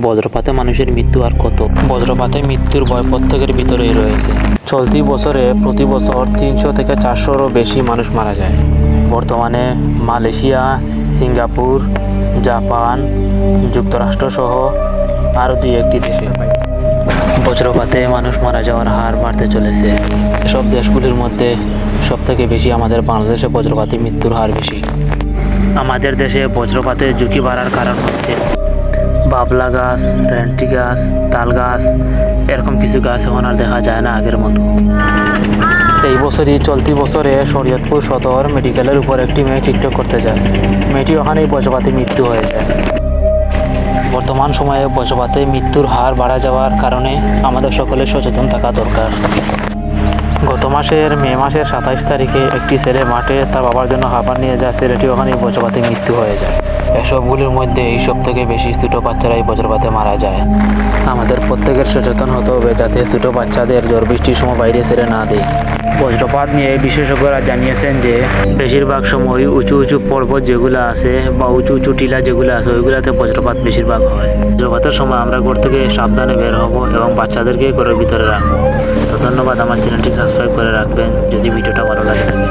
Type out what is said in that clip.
বজ্রপাতে মানুষের মৃত্যু আর কত। বজ্রপাতে মৃত্যুর ভয় প্রত্যেকের ভিতরেই রয়েছে। চলতি বছরে প্রতি বছর 300 থেকে 400-রও বেশি মানুষ মারা যায়। বর্তমানে মালয়েশিয়া, সিঙ্গাপুর, জাপান, যুক্তরাষ্ট্র সহ আরও 2-1টি দেশে বজ্রপাতে মানুষ মারা যাওয়ার হার বাড়তে চলেছে। এসব দেশগুলির মধ্যে সবথেকে বেশি আমাদের বাংলাদেশে বজ্রপাতে মৃত্যুর হার বেশি। আমাদের দেশে বজ্রপাতের ঝুঁকি বাড়ার কারণ হচ্ছে বাবলা গাছ, রেন্টি গাছ, তাল গাছ, এরকম কিছু গাছ এখন আর দেখা যায় না আগের মতো। এই বছরই চলতি বছরে শরীয়তপুর সদর মেডিকেলের উপর একটি মেয়ে টিকটক করতে যায়। মেয়েটি ওখানেই বজ্রপাতে মৃত্যু হয়ে যায়। বর্তমান সময়ে বজ্রপাতে মৃত্যুর হার বাড়া যাওয়ার কারণে আমাদের সকলের সচেতন থাকা দরকার। গত মে মাসের 27 তারিখে একটি ছেলে মাঠে তার বাবার জন্য খাবার নিয়ে যায়, ছেলেটি ওখানেই বজ্রপাতে মৃত্যু হয়ে যায়। এসবগুলির মধ্যে এই সব থেকে বেশি ছোটো বাচ্চারাই বজ্রপাতে মারা যায়। আমাদের প্রত্যেকের সচেতন হতে হবে যাতে ছোটো বাচ্চাদের ঝড় বৃষ্টির সময় বাইরে ছেড়ে না দেয়। বজ্রপাত নিয়ে বিশেষজ্ঞরা জানিয়েছেন যে বেশিরভাগ সময় উঁচু উঁচু পর্বত যেগুলো আছে বা উঁচু উঁচু টিলা যেগুলো আছে ওইগুলোতে বজ্রপাত বেশিরভাগ হয়। বজ্রপাতের সময় আমরা ঘর থেকে সাবধানে বের হব এবং বাচ্চাদেরকে ঘরের ভিতরে রাখবো। তো ধন্যবাদ, আমার চ্যানেলটি সাবস্ক্রাইব করে রাখবেন যদি ভিডিওটা ভালো লাগে থাকে।